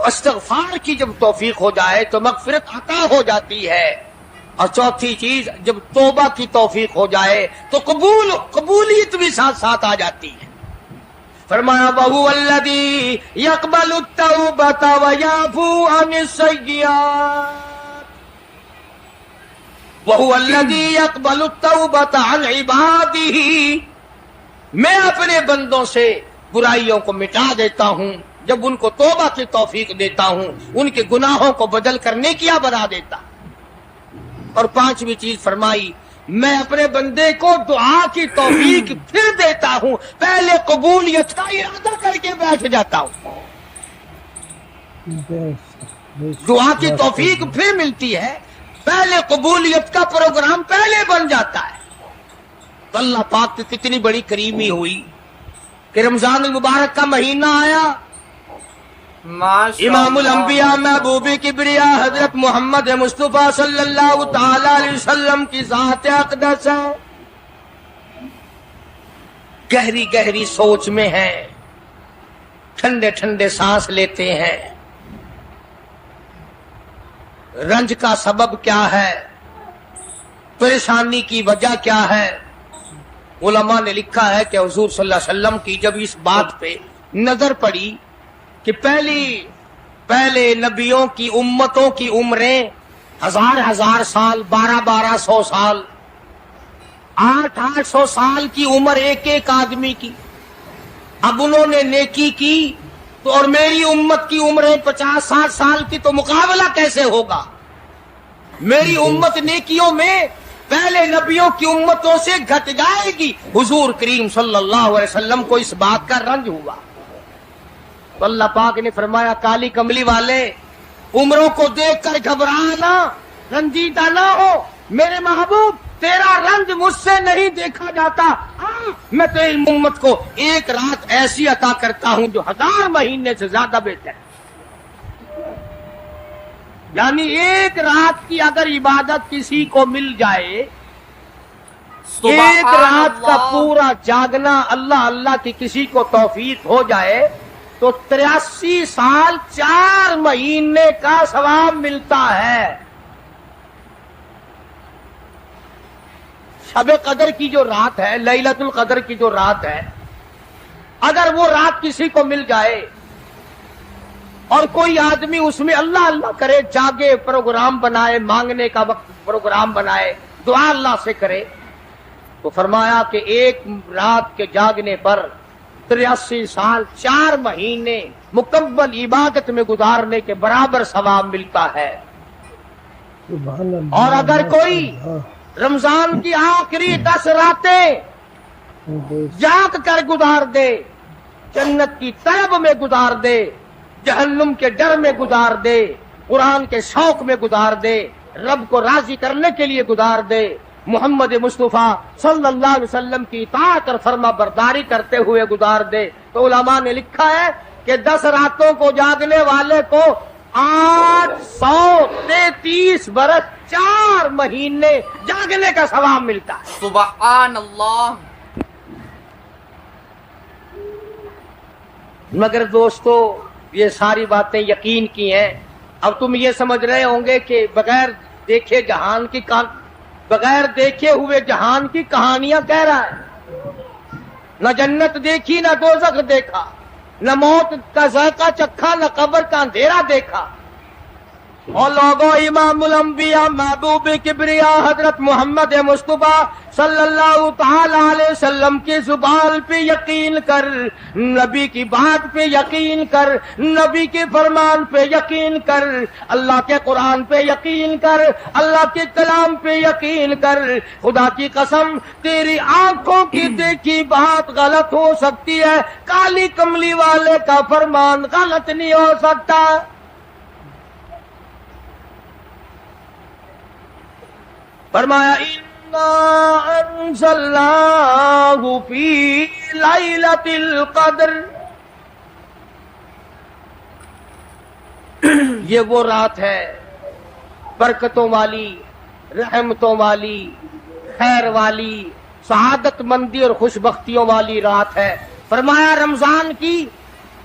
تو استغفار کی جب توفیق ہو جائے تو مغفرت عطا ہو جاتی ہے، اور چوتھی چیز جب توبہ کی توفیق ہو جائے تو قبولیت بھی ساتھ ساتھ آ جاتی ہے۔ فرمایا وَهُوَ الَّذِي يَقْبَلُ التَّوْبَةَ وَيَعْفُو عَنِ السَّيِّئَاتِ وَهُوَ الَّذِي يَقْبَلُ التَّوْبَةَ عَنْ عِبَادِهِ، میں اپنے بندوں سے برائیوں کو مٹا دیتا ہوں جب ان کو توبہ کی توفیق دیتا ہوں، ان کے گناہوں کو بدل کر نیکیاں بنا دیتا۔ اور پانچویں چیز فرمائی میں اپنے بندے کو دعا کی توفیق پھر دیتا ہوں، پہلے قبولیت کا ارادہ کر کے بیٹھ جاتا ہوں، دعا کی توفیق پھر ملتی ہے، پہلے قبولیت کا پروگرام پہلے بن جاتا ہے۔ تو اللہ پاک کی کتنی بڑی کریمی ہوئی کہ رمضان المبارک کا مہینہ آیا، امام الانبیاء محبوب کبریا حضرت محمد مصطفیٰ صلی اللہ تعالی علیہ وسلم کی ذات اقدس ہے، گہری گہری سوچ میں ہیں، ٹھنڈے ٹھنڈے سانس لیتے ہیں۔ رنج کا سبب کیا ہے، پریشانی کی وجہ کیا ہے؟ علماء نے لکھا ہے کہ حضور صلی اللہ علیہ وسلم کی جب اس بات پہ نظر پڑی کہ پہلے نبیوں کی امتوں کی عمریں ہزار سال، 1200 سال، 800 سال کی عمر ایک ایک آدمی کی، اب انہوں نے نیکی کی تو اور میری امت کی عمریں 50-60 سال کی، تو مقابلہ کیسے ہوگا؟ میری امت نیکیوں میں پہلے نبیوں کی امتوں سے گھٹ جائے گی۔ حضور کریم صلی اللہ علیہ وسلم کو اس بات کا رنج ہوا، تو اللہ پاک نے فرمایا کالی کملی والے عمروں کو دیکھ کر گھبرانا، رنجیدہ نہ ہو، میرے محبوب تیرا رنج مجھ سے نہیں دیکھا جاتا، میں تیری امت کو ایک رات ایسی عطا کرتا ہوں جو 1000 مہینے سے زیادہ بہتر ہے۔ یعنی ایک رات کی اگر عبادت کسی کو مل جائے، ایک رات کا پورا جاگنا اللہ اللہ کی کسی کو توفیق ہو جائے تو 83 سال 4 مہینے کا ثواب ملتا ہے۔ شب قدر کی جو رات ہے، لیلۃ القدر کی جو رات ہے، اگر وہ رات کسی کو مل جائے اور کوئی آدمی اس میں اللہ اللہ کرے، جاگے، پروگرام بنائے، مانگنے کا وقت پروگرام بنائے، دعا اللہ سے کرے، تو فرمایا کہ ایک رات کے جاگنے پر 83 سال 4 مہینے مکمل عبادت میں گزارنے کے برابر ثواب ملتا ہے۔ اور اگر کوئی رمضان کی آخری 10 راتیں جاگ کر گزار دے، جنت کی طلب میں گزار دے، جہنم کے ڈر میں گزار دے، قرآن کے شوق میں گزار دے، رب کو راضی کرنے کے لیے گزار دے، محمد مصطفیٰ صلی اللہ علیہ وسلم کی اطاعت اور فرما برداری کرتے ہوئے گزار دے، تو علماء نے لکھا ہے کہ 10 راتوں کو جاگنے والے کو 833 برس 4 مہینے جاگنے کا ثواب ملتا ہے۔ سبحان اللہ۔ مگر دوستو یہ ساری باتیں یقین کی ہیں، اب تم یہ سمجھ رہے ہوں گے کہ بغیر دیکھے ہوئے جہان کی کہانیاں کہہ رہا ہے، نہ جنت دیکھی نہ دوزخ دیکھا، نہ موت کا ذائقہ چکھا، نہ قبر کا اندھیرا دیکھا۔ اور لوگوں امام الانبیاء محبوب کبریا حضرت محمد مصطفیٰ صلی اللہ تعالی علیہ وسلم کی زبان پہ یقین کر، نبی کی بات پہ یقین کر، نبی کے فرمان پہ یقین کر، اللہ کے قرآن پہ یقین کر، اللہ کے کلام پہ یقین کر۔ خدا کی قسم تیری آنکھوں کی دیکھی بات غلط ہو سکتی ہے، کالی کملی والے کا فرمان غلط نہیں ہو سکتا۔ فرمایا اِنَّا أَنزَلْنَاهُ فِي لَيْلَةِ الْقَدْرِ، یہ وہ رات ہے برکتوں والی، رحمتوں والی، خیر والی، سعادت مندی اور خوش بختیوں والی رات ہے۔ فرمایا رمضان کی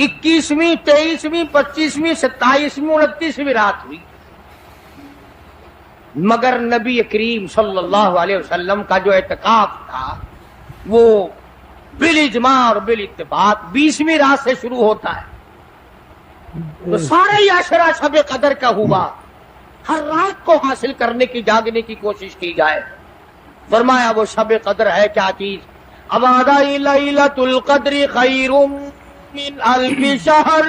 21ویں 23ویں 25ویں 27ویں 29ویں رات ہوئی، مگر نبی کریم صلی اللہ علیہ وسلم کا جو اعتکاف تھا وہ بالاجماع اور بالاتفاق 20ویں رات سے شروع ہوتا ہے، تو سارے ہی عشرہ شب قدر کا ہوا، ہر رات کو حاصل کرنے کی جاگنے کی کوشش کی جائے۔ فرمایا وہ شب قدر ہے کیا چیز؟ ابادی لیلۃ القدر خیر من الف شہر،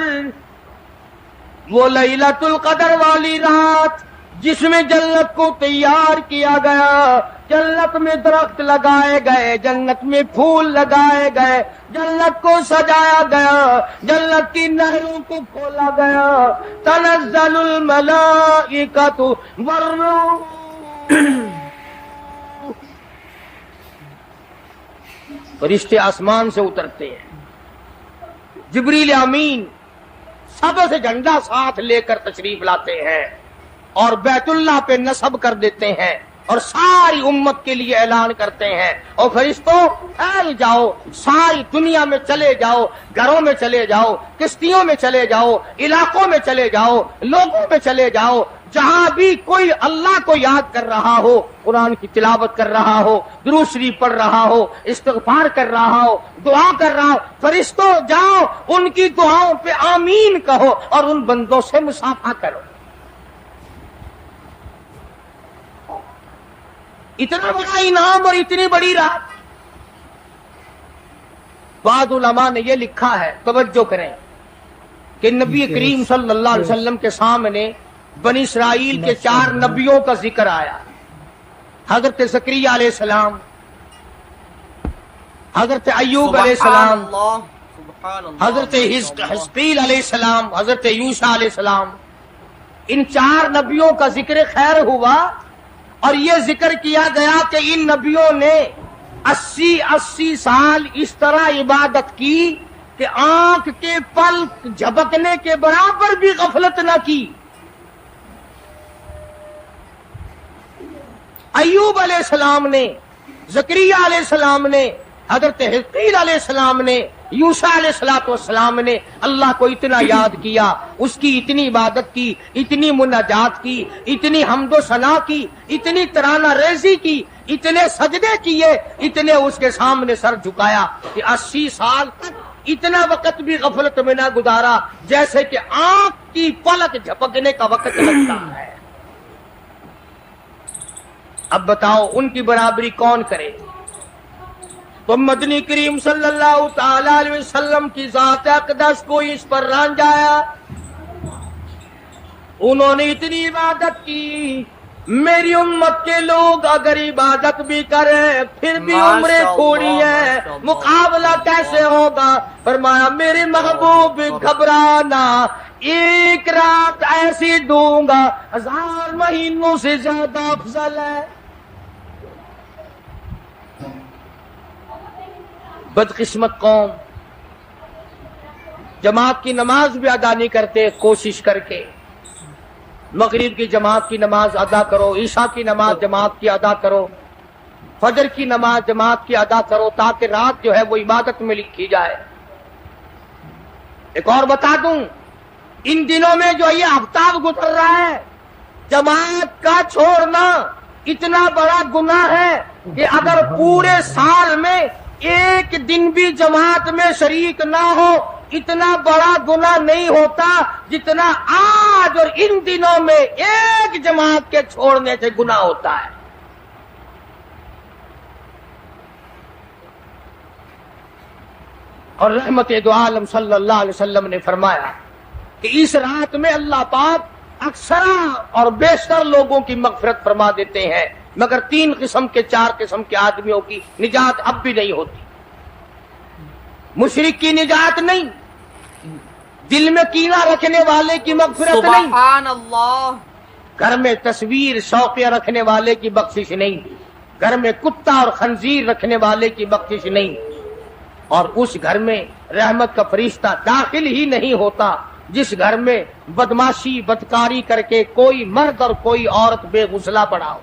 وہ لیلۃ القدر والی رات جس میں جنت کو تیار کیا گیا، جنت میں درخت لگائے گئے، جنت میں پھول لگائے گئے، جنت کو سجایا گیا، جنت کی نہروں کو کھولا گیا، تنزل الملائکۃ والروح، فرشتے آسمان سے اترتے ہیں، جبریل امین سب سے جھنڈا ساتھ لے کر تشریف لاتے ہیں اور بیت اللہ پہ نصب کر دیتے ہیں اور ساری امت کے لیے اعلان کرتے ہیں، اور فرشتوں پھیل جاؤ، ساری دنیا میں چلے جاؤ، گھروں میں چلے جاؤ، کشتیوں میں چلے جاؤ، علاقوں میں چلے جاؤ، لوگوں میں چلے جاؤ، جہاں بھی کوئی اللہ کو یاد کر رہا ہو، قرآن کی تلاوت کر رہا ہو، درود شریف پڑھ رہا ہو، استغفار کر رہا ہو، دعا کر رہا ہو، فرشتوں جاؤ ان کی دعاؤں پہ آمین کہو اور ان بندوں سے مصافحہ کرو۔ اتنا بڑا انعام اور اتنی بڑی رات۔ بعض علماء نے یہ لکھا ہے، توجہ کریں، کہ نبی کریم صلی اللہ علیہ وسلم کے سامنے بنی اسرائیل کے 4 نبیوں کا ذکر آیا، حضرت زکریا علیہ السلام، حضرت ایوب علیہ السلام، حضرت حزقیل علیہ السلام، حضرت یوشع علیہ السلام، ان 4 نبیوں کا ذکر خیر ہوا، اور یہ ذکر کیا گیا کہ ان نبیوں نے 80 سال اس طرح عبادت کی کہ آنکھ کے پلک جھپکنے کے برابر بھی غفلت نہ کی۔ ایوب علیہ السلام نے، زکریا علیہ السلام نے، حضرت حزقیل علیہ السلام نے، یوشع علیہ السلام نے اللہ کو اتنا یاد کیا، اس کی اتنی عبادت کی، اتنی مناجات کی، اتنی حمد و ثنا کی، اتنی ترانہ ریزی کی، اتنے سجدے کیے، اتنے اس کے سامنے سر جھکایا کہ 80 سال تک اتنا وقت بھی غفلت میں نہ گزارا جیسے کہ آنکھ کی پلک جھپکنے کا وقت لگتا ہے۔ اب بتاؤ ان کی برابری کون کرے؟ تو مدنی کریم صلی اللہ تعالی علیہ وسلم کی ذات اقدس کو اس پر رانجایا، انہوں نے اتنی عبادت کی، میری امت کے لوگ اگر عبادت بھی کریں پھر بھی عمریں تھوڑی ہے، مقابلہ کیسے ہوگا؟ فرمایا میرے محبوب گھبرانا، ایک رات ایسی دوں گا 1000 مہینوں سے زیادہ افضل ہے۔ بدقسمت قوم جماعت کی نماز بھی ادا نہیں کرتے، کوشش کر کے مغرب کی جماعت کی نماز ادا کرو، عشاء کی نماز جماعت کی ادا کرو، فجر کی نماز جماعت کی ادا کرو تاکہ رات جو ہے وہ عبادت میں لکھی جائے۔ ایک اور بتا دوں، ان دنوں میں جو یہ آفتاب گزر رہا ہے، جماعت کا چھوڑنا اتنا بڑا گناہ ہے کہ اگر پورے سال میں ایک دن بھی جماعت میں شریک نہ ہو اتنا بڑا گناہ نہیں ہوتا جتنا آج اور ان دنوں میں ایک جماعت کے چھوڑنے سے گناہ ہوتا ہے۔ اور رحمت دو عالم صلی اللہ علیہ وسلم نے فرمایا کہ اس رات میں اللہ پاک اکثر اور بیشتر لوگوں کی مغفرت فرما دیتے ہیں، مگر 3 قسم کے 4 قسم کے آدمیوں کی نجات اب بھی نہیں ہوتی۔ مشرک کی نجات نہیں، دل میں کینہ رکھنے والے کی مغفرت نہیں، سبحان اللہ، گھر میں تصویر شوقیہ رکھنے والے کی بخشش نہیں، گھر میں کتا اور خنزیر رکھنے والے کی بخشش نہیں، اور اس گھر میں رحمت کا فرشتہ داخل ہی نہیں ہوتا جس گھر میں بدماشی بدکاری کر کے کوئی مرد اور کوئی عورت بے غسلہ پڑا ہو۔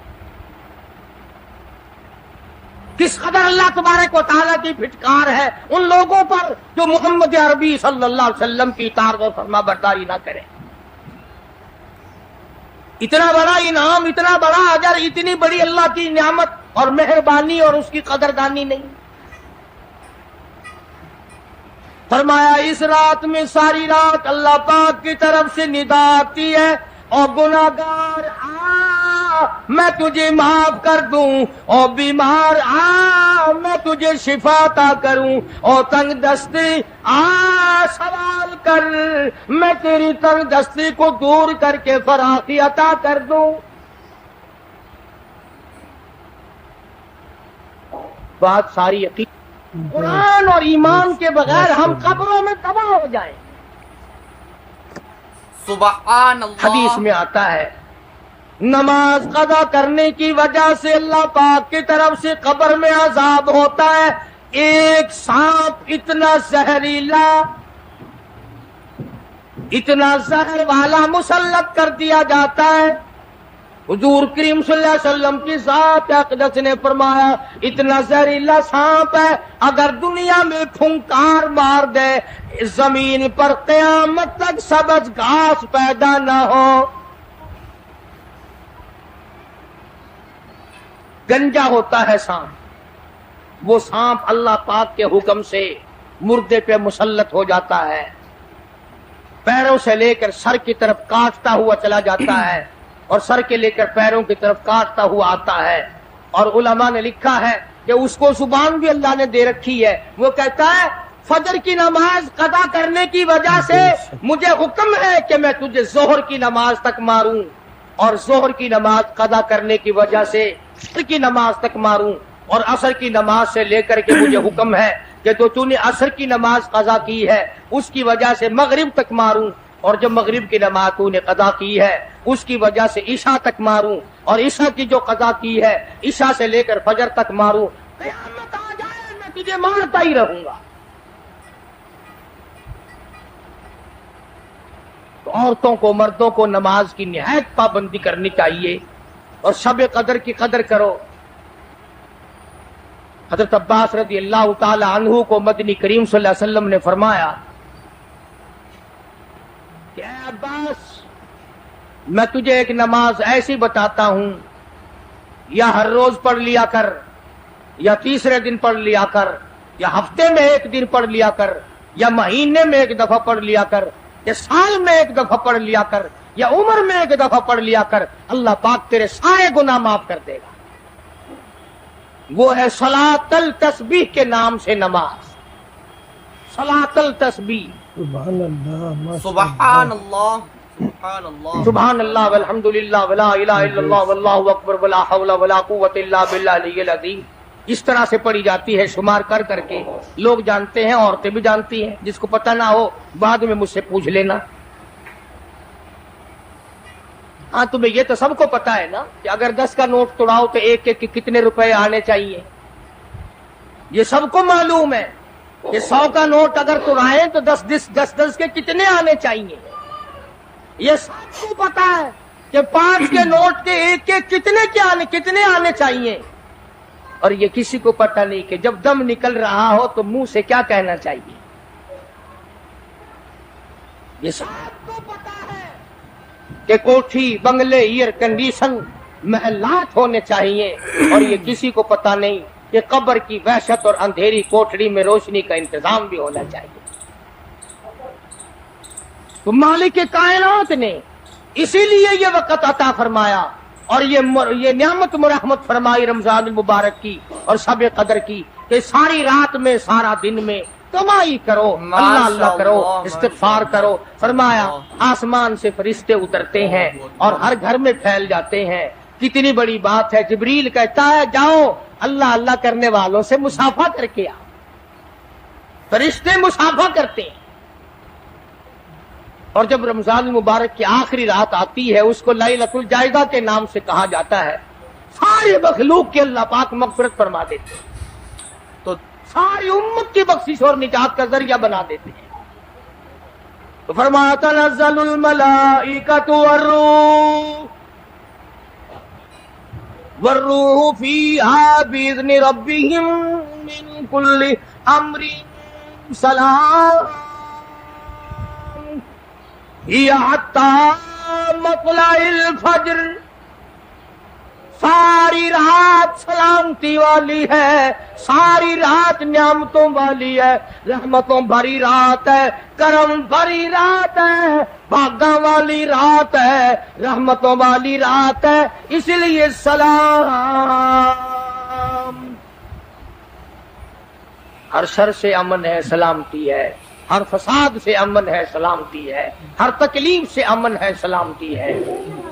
کس قدر اللہ تبارک و تعالیٰ کی پھٹکار ہے ان لوگوں پر جو محمد عربی صلی اللہ علیہ وسلم کی اطاعت و فرما برداری نہ کرے. اتنا بڑا انعام، اتنا بڑا اجر، اتنی بڑی اللہ کی نعمت اور مہربانی اور اس کی قدردانی نہیں. فرمایا اس رات میں ساری رات اللہ پاک کی طرف سے ندا آتی ہے، اور گناہگار آ میں تجھے معاف کر دوں، اور بیمار آ میں تجھے شفا عطا کروں، اور تنگ دستی آ سوال کر میں تیری تنگ دستی کو دور کر کے فراخی عطا کر دوں. بات ساری یقین قرآن اور ایمان کے بغیر ہم قبروں میں تباہ ہو جائیں. سبحان اللہ. حدیث میں آتا ہے نماز قضا کرنے کی وجہ سے اللہ پاک کی طرف سے قبر میں عذاب ہوتا ہے. ایک سانپ اتنا زہریلا، اتنا زہر والا مسلط کر دیا جاتا ہے. حضور کریم صلی اللہ علیہ وسلم کی ذات اقدس نے فرمایا اتنا زہریلا سانپ ہے، اگر دنیا میں پھنکار مار دے زمین پر قیامت تک سبز گھاس پیدا نہ ہو. گنجا ہوتا ہے سانپ، وہ سانپ اللہ پاک کے حکم سے مردے پہ مسلط ہو جاتا ہے، پیروں سے لے کر سر کی طرف کاٹتا ہوا چلا جاتا ہے، اور سر کے لے کر پیروں کی طرف کاٹتا ہوا آتا ہے. اور علماء نے لکھا ہے کہ اس کو زبان بھی اللہ نے دے رکھی ہے. وہ کہتا ہے فجر کی نماز قضا کرنے کی وجہ سے مجھے حکم ہے کہ میں تجھے ظہر کی نماز تک ماروں، اور ظہر کی نماز قضا کرنے کی وجہ سے عصر کی نماز تک ماروں، اور عصر کی نماز سے لے کر کے مجھے حکم ہے کہ تو نے عصر کی نماز قضا کی ہے اس کی وجہ سے مغرب تک ماروں، اور جب مغرب کی نماز تو نے قضا کی ہے اس کی وجہ سے عشاء تک ماروں، اور عشاء کی جو قضا کی ہے عشاء سے لے کر فجر تک ماروں. قیامت آ جائے میں تجھے مارتا ہی رہوں گا. تو عورتوں کو، مردوں کو نماز کی نہایت پابندی کرنی چاہیے، اور شب قدر کی قدر کرو. حضرت عباس رضی اللہ تعالی عنہ کو مدنی کریم صلی اللہ علیہ وسلم نے فرمایا کہ اے عباس میں تجھے ایک نماز ایسی بتاتا ہوں، یا ہر روز پڑھ لیا کر، یا تیسرے دن پڑھ لیا کر، یا ہفتے میں ایک دن پڑھ لیا کر، یا مہینے میں ایک دفعہ پڑھ لیا کر، یا سال میں ایک دفعہ پڑھ لیا کر، یا عمر میں ایک دفعہ پڑھ لیا کر، اللہ پاک تیرے سارے گناہ معاف کر دے گا. وہ ہے صلاۃ التسبیح کے نام سے نماز. صلاۃ التسبیح. سبحان اللہ، سبحان اللہ، سبحان اللہ والحمد للہ ولا الہ الا اللہ واللہ اکبر ولا حول ولا قوت الا باللہ العلی العظیم. اس طرح سے پڑھی جاتی ہے شمار کر کر کے. لوگ جانتے ہیں، عورتیں بھی جانتی ہیں. جس کو پتہ نہ ہو بعد میں مجھ سے پوچھ لینا. ہاں تمہیں یہ تو سب کو پتا ہے نا کہ اگر 10 کا نوٹ توڑاؤ تو ایک ایک کے کتنے روپے آنے چاہیے. یہ سب کو معلوم ہے کہ 100 کا نوٹ اگر توڑائیں تو 10 کے کتنے آنے چاہیے. یہ سب کو پتا ہے کہ 5 کے نوٹ کے ایک کے کتنے آنے چاہیے. اور یہ کسی کو پتا نہیں کہ جب دم نکل رہا ہو تو منہ سے کیا کہنا چاہیے. یہ سب کو پتا ہے کہ کوٹھی، بنگلے، ایئر کنڈیشن، محلات ہونے چاہیے. اور یہ کسی کو پتا نہیں کہ قبر کی وحشت اور اندھیری کوٹھڑی میں روشنی کا انتظام بھی ہونا چاہیے. تو مالک کائنات نے اسی لیے یہ وقت عطا فرمایا اور یہ نعمت مرحمت فرمائی رمضان المبارک کی اور شب قدر کی کہ ساری رات میں، سارا دن میں کمائی کرو، اللہ اللہ کرو، استغفار کرو. فرمایا آسمان سے فرشتے اترتے ہیں اور ہر گھر میں پھیل جاتے ہیں. کتنی بڑی بات ہے. جبریل کہتا ہے جاؤ اللہ اللہ کرنے والوں سے مصافحہ کر کے آؤ. فرشتے مصافحہ کرتے ہیں. اور جب رمضان المبارک کی آخری رات آتی ہے اس کو لیلۃ الجائزہ کے نام سے کہا جاتا ہے. سارے مخلوق کے اللہ پاک مغفرت فرما دیتے ہیں، تو ساری امت کی بخشش اور نجات کا ذریعہ بنا دیتے ہیں. تو فرمایا تنزل الملائکۃ والروح، والروح فيها بإذن ربهم من كل أمر سلام هي حتى مطلع الفجر. ساری رات سلامتی والی ہے، ساری رات نعمتوں والی ہے، رحمتوں بھری رات ہے، کرم بھری رات ہے، بھاگا والی رات ہے، رحمتوں والی رات ہے، اس لیے سلام. ہر شر سے امن ہے، سلامتی ہے، ہر فساد سے امن ہے، سلامتی ہے، ہر تکلیف سے امن ہے، سلامتی ہے.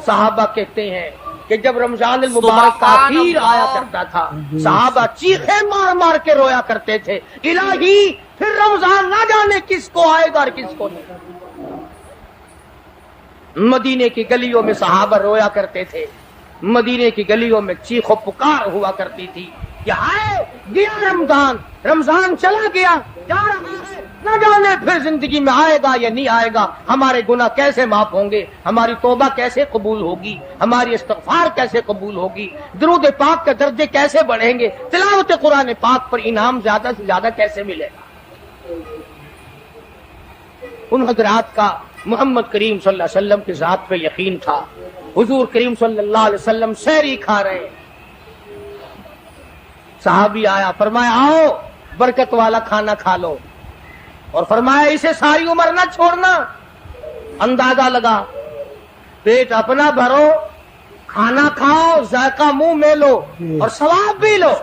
صحابہ کہتے ہیں کہ جب رمضان المبارک کا آخر آیا کرتا تھا صحابہ چیخیں مار مار کے رویا کرتے تھے، الہی پھر رمضان نہ جانے کس کو آئے گا اور کس کو نہیں. مدینے کی گلیوں میں صحابہ رویا کرتے تھے، مدینے کی گلیوں میں چیخ و پکار ہوا کرتی تھی کہ ہائے گیا رمضان، رمضان چلا گیا، جا رہا ہے، نہ جانے پھر زندگی میں آئے گا یا نہیں آئے گا، ہمارے گناہ کیسے معاف ہوں گے، ہماری توبہ کیسے قبول ہوگی، ہماری استغفار کیسے قبول ہوگی، درود پاک کے درجے کیسے بڑھیں گے، تلاوت قرآن پاک پر انعام زیادہ سے زیادہ کیسے ملے گا. ان حضرات کا محمد کریم صلی اللہ علیہ وسلم کی ذات پہ یقین تھا. حضور کریم صلی اللہ علیہ وسلم سحری کھا رہے ہیں، صحابی آیا، فرمایا آؤ برکت والا کھانا کھا لو، اور فرمایا اسے ساری عمر نہ چھوڑنا. اندازہ لگا، پیٹ اپنا بھرو، کھانا کھاؤ، ذائقہ منہ میں لو اور ثواب بھی لو،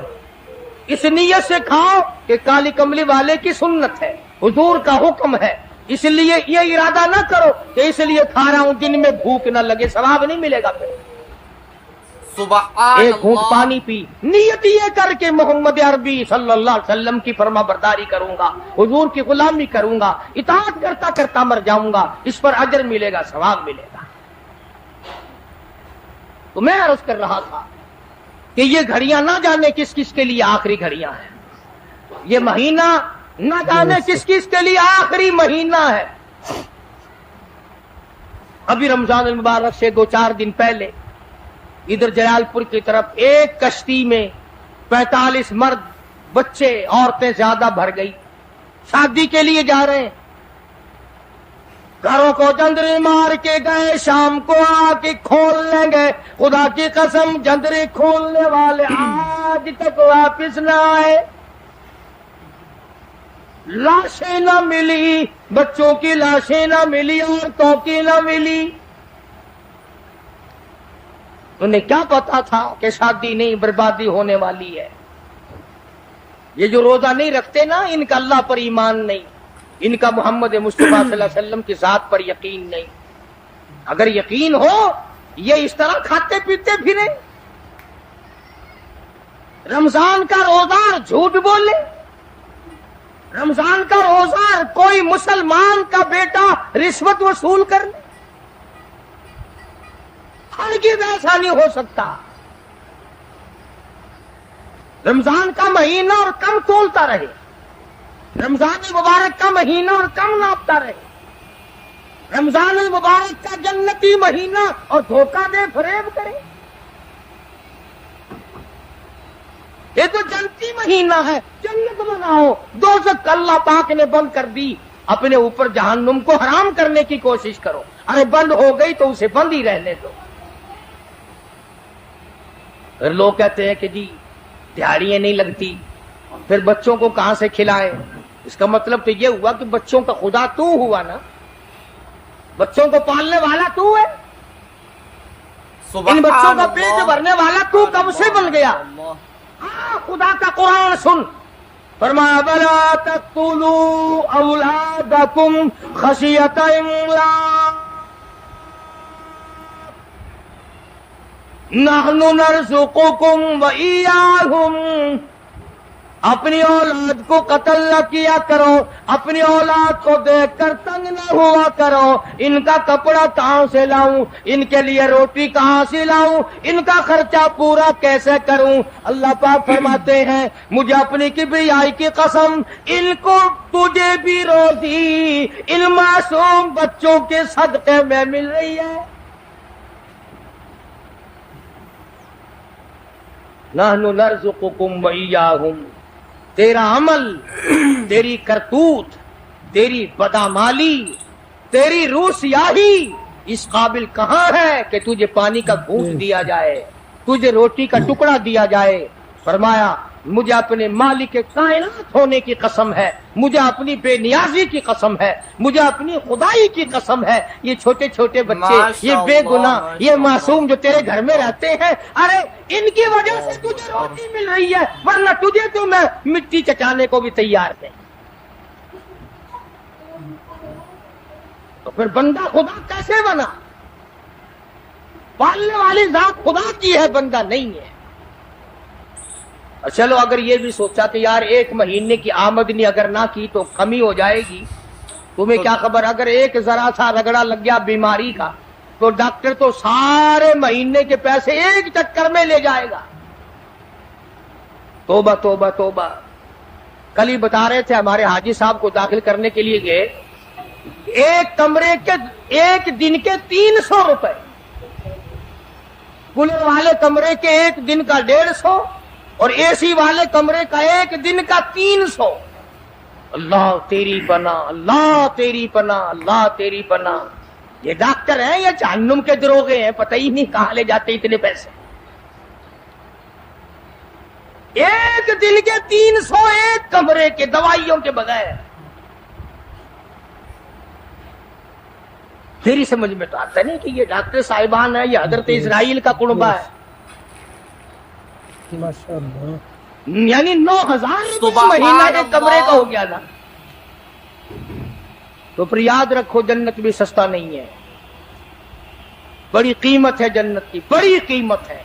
اس نیت سے کھاؤ کہ کالی کملی والے کی سنت ہے، حضور کا حکم ہے، اس لیے یہ ارادہ نہ کرو کہ اس لیے کھا رہا ہوں دن میں بھوک نہ لگے، ثواب نہیں ملے گا. پھر سبحان ایک گھونٹ اللہ. پانی پی، نیت یہ کر کے محمد عربی صلی اللہ علیہ وسلم کی فرما برداری کروں گا، حضور کی غلامی کروں گا، اطاعت کرتا کرتا مر جاؤں گا، اس پر اجر ملے گا، ثواب ملے گا. تو میں عرض کر رہا تھا کہ یہ گھڑیاں نہ جانے کس کس کے لیے آخری گھڑیاں ہیں، یہ مہینہ نہ جانے کس کس کے لیے آخری مہینہ ہے. ابھی رمضان المبارک سے 2-4 دن پہلے ادھر جلال پور کی طرف ایک کشتی میں 45 مرد، بچے، عورتیں زیادہ بھر گئی، شادی کے لیے جا رہے ہیں. گھروں کو جندرے مار کے گئے، شام کو آ کے کھول لیں گے، خدا کی قسم جندرے کھولنے والے آج تک واپس نہ آئے. لاشیں نہ ملی، بچوں کی لاشیں نہ ملی، عورتوں کی نہ ملی. انہیں کیا پتا تھا کہ شادی نہیں، بربادی ہونے والی ہے. یہ جو روزہ نہیں رکھتے نا، ان کا اللہ پر ایمان نہیں، ان کا محمد مصطفیٰ صلی اللہ علیہ وسلم کی ذات پر یقین نہیں. اگر یقین ہو یہ اس طرح کھاتے پیتے پھریں. رمضان کا روزہ جھوٹ بولے، رمضان کا روزہ کوئی مسلمان کا بیٹا رشوت وصول کر لے، ہرگز ایسا نہیں ہو سکتا. رمضان کا مہینہ اور کم تولتا رہے، رمضان المبارک کا مہینہ اور کم ناپتا رہے، رمضان المبارک کا جنتی مہینہ اور دھوکہ دے فریب کرے. یہ تو جنتی مہینہ ہے، جنت بناؤ، دوزخ اللہ پاک نے بند کر دی، اپنے اوپر جہنم کو حرام کرنے کی کوشش کرو. ارے بند ہو گئی تو اسے بند ہی رہنے دو. پھر لوگ کہتے ہیں کہ جی دیہڑیاں نہیں لگتی، پھر بچوں کو کہاں سے کھلائے. اس کا مطلب تو یہ ہوا کہ بچوں کا خدا تو ہوا نا، بچوں کو پالنے والا تو ہے، ان بچوں کا پیٹ بھرنے والا تو کب سے بن گیا. ہاں خدا کا قرآن سن، فرمایا وَلَا تَقْتُلُوا أَوْلَادَكُمْ خَشْيَةَ إِمْلَاقٍ نَحْنُ نَرْزُقُكُمْ وَإِيَّاهُمْ. اپنی اولاد کو قتل نہ کیا کرو، اپنی اولاد کو دیکھ کر تنگ نہ ہوا کرو. ان کا کپڑا کہاں سے لاؤں، ان کے لیے روٹی کہاں سے لاؤں، ان کا خرچہ پورا کیسے کروں. اللہ پاک فرماتے ہیں مجھے اپنی کبریائی کی قسم، ان کو تجھے بھی روزی ان معصوم بچوں کے صدقے میں مل رہی ہے. نحن نرزقکم وإیاہم، تیرا عمل، تیری کرتوت، تیری بدعمالی، تیری روح سیاہی اس قابل کہاں ہے کہ تجھے پانی کا گھونٹ دیا جائے، تجھے روٹی کا ٹکڑا دیا جائے۔ فرمایا مجھے اپنے مالک کائنات ہونے کی قسم ہے، مجھے اپنی بے نیازی کی قسم ہے، مجھے اپنی خدائی کی قسم ہے، یہ چھوٹے چھوٹے بچے، یہ بے گناہ، یہ معصوم جو تیرے گھر میں رہتے ہیں، ارے ان کی وجہ سے تجھے روٹی مل رہی ہے، ورنہ تجھے تو میں مٹی چٹانے کو بھی تیار ہے۔ تو پھر بندہ خدا کیسے بنا؟ پالنے والی ذات خدا کی ہے، بندہ نہیں ہے۔ چلو اگر یہ بھی سوچا کہ یار ایک مہینے کی آمدنی اگر نہ کی تو کمی ہو جائے گی، تمہیں کیا خبر اگر ایک ذرا سا رگڑا لگ گیا بیماری کا تو ڈاکٹر تو سارے مہینے کے پیسے ایک چکر میں لے جائے گا۔ توبہ توبہ توبہ۔ کل ہی بتا رہے تھے ہمارے حاجی صاحب کو داخل کرنے کے لیے گئے، ایک کمرے کے ایک دن کے 300 روپے، کولر والے کمرے کے ایک دن کا 150 اور اے سی والے کمرے کا ایک دن کا 300۔ اللہ تیری پناہ، اللہ تیری پناہ، اللہ تیری پناہ۔ یہ ڈاکٹر ہیں یا جہنم کے دروغے ہیں، پتہ ہی نہیں کہاں لے جاتے اتنے پیسے۔ ایک دن کے 300 ایک کمرے کے، دوائیوں کے بغیر۔ میری سمجھ میں تو آتا نہیں کہ یہ ڈاکٹر صاحبان ہے، یہ حضرت اسرائیل کا کنبہ ہے۔ یعنی 9,000 مہینہ ایک کمرے کا ہو گیا نا۔ تو پھر یاد رکھو جنت بھی سستا نہیں ہے، بڑی قیمت ہے جنت کی، بڑی قیمت ہے۔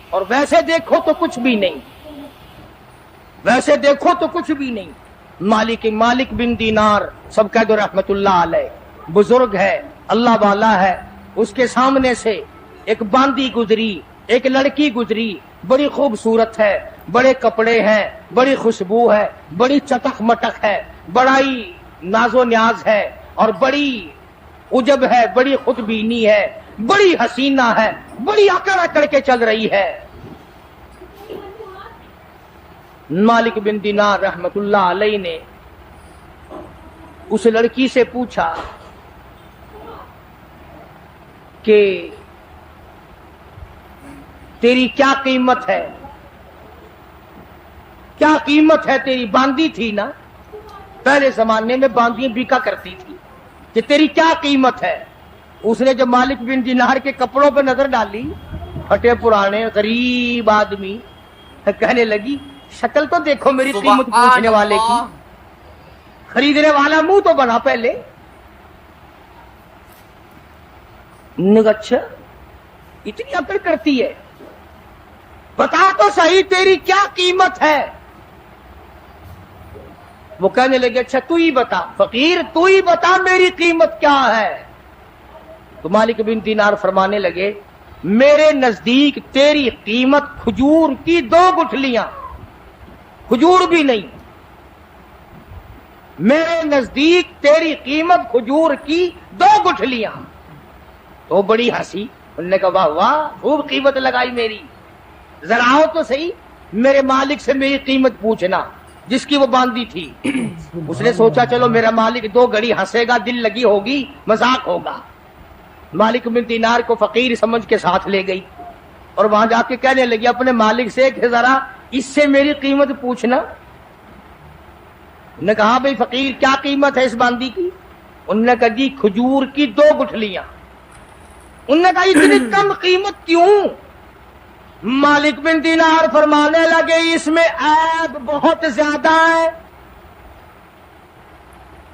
اور ویسے دیکھو تو کچھ بھی نہیں، ویسے دیکھو تو کچھ بھی نہیں۔ مالک بن دینار، سب کہہ دو رحمت اللہ علیہ، بزرگ ہے، اللہ والا ہے۔ اس کے سامنے سے ایک باندی گزری، ایک لڑکی گزری، بڑی خوبصورت ہے، بڑے کپڑے ہیں، بڑی خوشبو ہے، بڑی چٹک مٹک ہے، بڑائی ناز و نیاز ہے، اور بڑی عجب ہے، بڑی خود بینی ہے، بڑی حسینہ ہے، بڑی اکڑ اکڑ کے چل رہی ہے۔ مالک بن دینار رحمت اللہ علیہ نے اس لڑکی سے پوچھا کہ تیری کیا قیمت ہے، کیا قیمت ہے تیری؟ باندی تھی نا، پہلے زمانے میں باندیاں بکا کرتی تھی، کہ تیری کیا قیمت ہے؟ اس نے جب مالک بن دینار کے کپڑوں پہ نظر ڈالی، پھٹے پرانے غریب آدمی، کہنے لگی شکل تو دیکھو میری قیمت پوچھنے والے کی، خریدنے والا منہ تو بنا پہلے۔ اچھا اتنی عقل کرتی ہے، بتا تو صحیح تیری کیا قیمت ہے؟ وہ کہنے لگے اچھا تو ہی بتا فقیر، تو ہی بتا میری قیمت کیا ہے۔ تو مالک بن دینار فرمانے لگے میرے نزدیک تیری قیمت کھجور کی 2 گٹھلیاں، کھجور بھی نہیں، میرے نزدیک تیری قیمت کھجور کی 2 گٹھلیاں۔ تو بڑی ہنسی، انہوں نے کہا واہ واہ خوب قیمت لگائی میری، ذرا آؤ تو صحیح میرے مالک سے میری قیمت پوچھنا، جس کی وہ باندھی تھی۔ اس نے سوچا چلو میرا مالک 2 گھڑی ہنسے گا، دل لگی ہوگی، مذاق ہوگا۔ مالک بن دینار کو فقیر سمجھ کے ساتھ لے گئی اور وہاں جا کے کہنے لگی اپنے مالک سے کہ ذرا اس سے میری قیمت پوچھنا۔ انہوں نے کہا بھئی فقیر کیا قیمت ہے اس باندھی کی؟ انہوں نے کہا جی کھجور کی 2 گٹھلیاں۔ انہوں نے کہا اتنی کم قیمت کیوں؟ مالک بن دینار فرمانے لگے اس میں عیب بہت زیادہ ہے،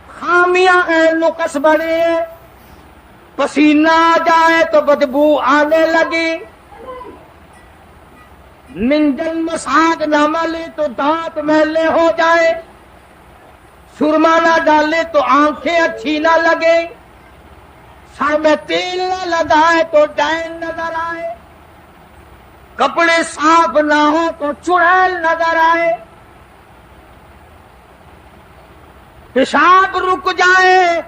خامیاں ہیں، نقص بڑے ہیں، پسینہ آ جائے تو بدبو آنے لگی، منجن مساگ نہ ملے تو دانت میلے ہو جائے، سرما نہ ڈالے تو آنکھیں اچھی نہ لگے، سر میں تیل نہ لگائے تو ڈین نظر آئے، کپڑے صاف نہ ہو تو چڑیل نظر آئے، پیشاب رک جائے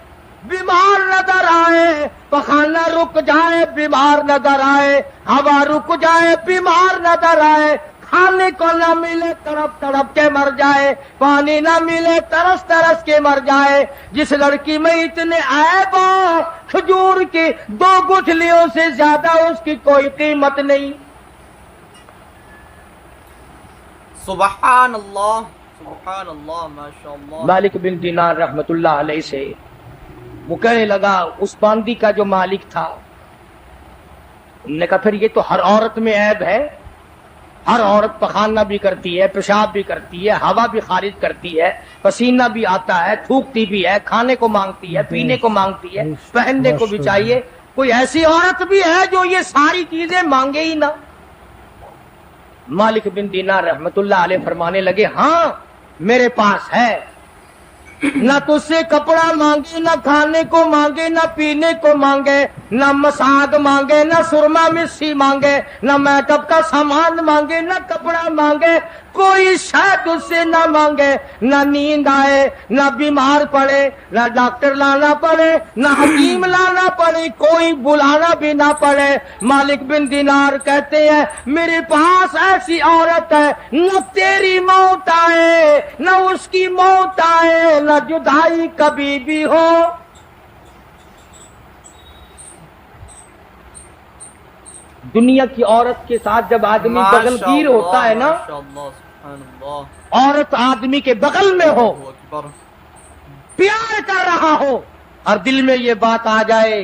بیمار نظر آئے، پخانہ رک جائے بیمار نظر آئے، ہوا رک جائے بیمار نظر آئے، کھانے کو نہ ملے تڑپ تڑپ کے مر جائے، پانی نہ ملے ترس ترس کے مر جائے، جس لڑکی میں اتنے عیب ہو کھجور کی 2 گٹھلیوں سے زیادہ اس کی کوئی قیمت نہیں۔ سبحان اللہ، سبحان اللہ، ماشاء اللہ۔ مالک بن دینار رحمت اللہ علیہ سے وہ کہنے لگا، اس باندی کا جو مالک تھا، انہوں نے کہا پھر یہ تو ہر عورت میں عیب ہے، ہر عورت پخانہ بھی کرتی ہے، پیشاب بھی کرتی ہے، ہوا بھی خارج کرتی ہے، پسینہ بھی آتا ہے، تھوکتی بھی ہے، کھانے کو مانگتی ہے، پینے کو مانگتی ہے، پہننے کو بھی چاہیے، کوئی ایسی عورت بھی ہے جو یہ ساری چیزیں مانگے ہی نہ؟ مالک بن دینار رحمت اللہ علیہ فرمانے لگے، ہاں میرے پاس ہے، نہ تجھ سے کپڑا مانگے، نہ کھانے کو مانگے، نہ پینے کو مانگے، نہ مساگ مانگے، نہ سرما مسی مانگے، نہ میک اپ کا سامان مانگے، نہ کپڑا مانگے، کوئی شاید اس سے نہ مانگے، نہ نیند آئے، نہ بیمار پڑے، نہ ڈاکٹر لانا پڑے، نہ حکیم لانا پڑے، کوئی بلانا بھی نہ پڑے۔ مالک بن دینار کہتے ہیں میرے پاس ایسی عورت ہے، نہ تیری موت آئے نہ اس کی موت آئے، نہ جدائی کبھی بھی ہو۔ دنیا کی عورت کے ساتھ جب آدمی بغل گیر ہوتا ہے نا، عورت آدمی کے بغل میں ہو، پیار کر رہا ہو، اور دل میں یہ بات آ جائے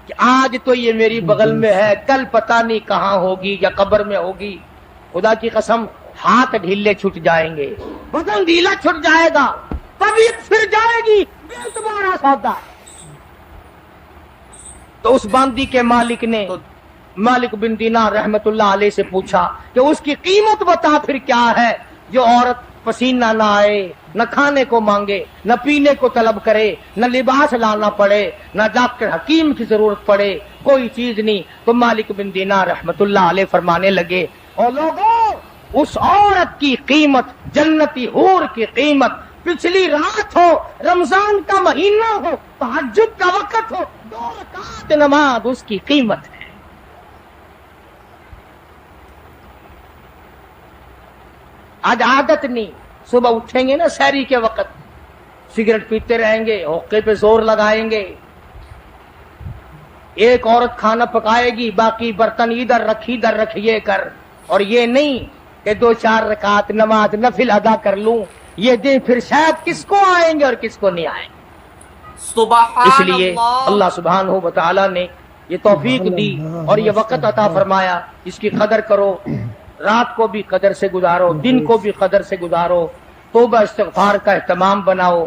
کہ آج تو یہ میری بغل میں ہے، کل پتہ نہیں کہاں ہوگی یا قبر میں ہوگی، خدا کی قسم ہاتھ ڈھیلے چھٹ جائیں گے، بدن ڈھیلا چھٹ جائے گا، طبیعت پھر جائے گی، بے تمہارا سودا۔ تو اس باندی کے مالک نے مالک بن دینار رحمت اللہ علیہ سے پوچھا کہ اس کی قیمت بتا پھر کیا ہے، جو عورت پسینہ نہ آئے، نہ کھانے کو مانگے، نہ پینے کو طلب کرے، نہ لباس لانا پڑے، نہ ڈاکٹر حکیم کی ضرورت پڑے، کوئی چیز نہیں۔ تو مالک بن دینار رحمت اللہ علیہ فرمانے لگے، اور لوگوں اس عورت کی قیمت، جنتی حور کی قیمت، پچھلی رات ہو، رمضان کا مہینہ ہو، تہجد کا وقت ہو، 2 رکعت نماز اس کی قیمت ہے۔ آج عادت نہیں، صبح اٹھیں گے نا سحری کے وقت، سگریٹ پیتے رہیں گے، حقے پہ زور لگائیں گے، ایک عورت کھانا پکائے گی، باقی برتن ادھر رکھیے کر، اور یہ نہیں کہ 2-4 رکعت نماز نفل ادا کر لوں، یہ دن پھر شاید کس کو آئیں گے اور کس کو نہیں آئیں گے۔ سبحان اس لیے اللہ، اللہ سبحانہ و تعالی نے یہ توفیق دی اور یہ وقت عطا فرمایا، اس کی قدر کرو، رات کو بھی قدر سے گزارو، دن کو بھی قدر سے گزارو، توبہ استغفار کا اہتمام بناؤ،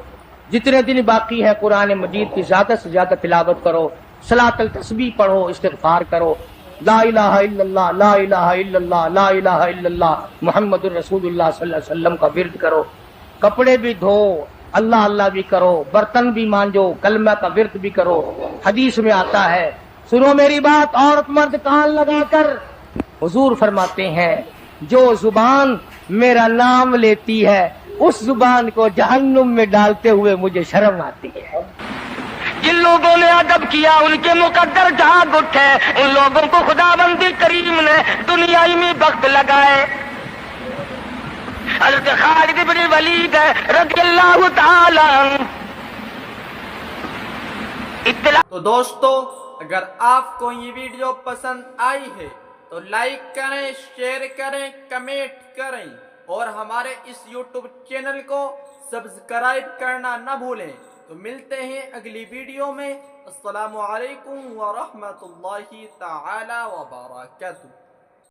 جتنے دن باقی ہے قرآن مجید کی زیادہ سے زیادہ تلاوت کرو، صلاۃ التسبیح پڑھو، استغفار کرو، لا الہ الا اللہ، لا الہ الا اللہ، لا الہ الا اللہ، محمد الرسول اللہ صلی اللہ علیہ وسلم کا ورد کرو، کپڑے بھی دھو، اللہ اللہ بھی کرو، برتن بھی مانجو، کلمہ کا ورد بھی کرو۔ حدیث میں آتا ہے، سنو میری بات، عورت مرد کان لگا کر، حضور فرماتے ہیں جو زبان میرا نام لیتی ہے اس زبان کو جہنم میں ڈالتے ہوئے مجھے شرم آتی ہے۔ جن لوگوں نے ادب کیا ان کے مقدر جھاگ اٹھے، ان لوگوں کو خداوند کریم نے دنیائی میں بخت لگائے۔ حضرت خالد بن ولید رضی اللہ تعالی عنہ اطلاع۔ تو دوستو اگر آپ کو یہ ویڈیو پسند آئی ہے تو لائک کریں، شیئر کریں، کمنٹ کریں، اور ہمارے اس یوٹیوب چینل کو سبسکرائب کرنا نہ بھولیں۔ تو ملتے ہیں اگلی ویڈیو میں۔ السلام علیکم ورحمۃ اللہ تعالی وبرکاتہ۔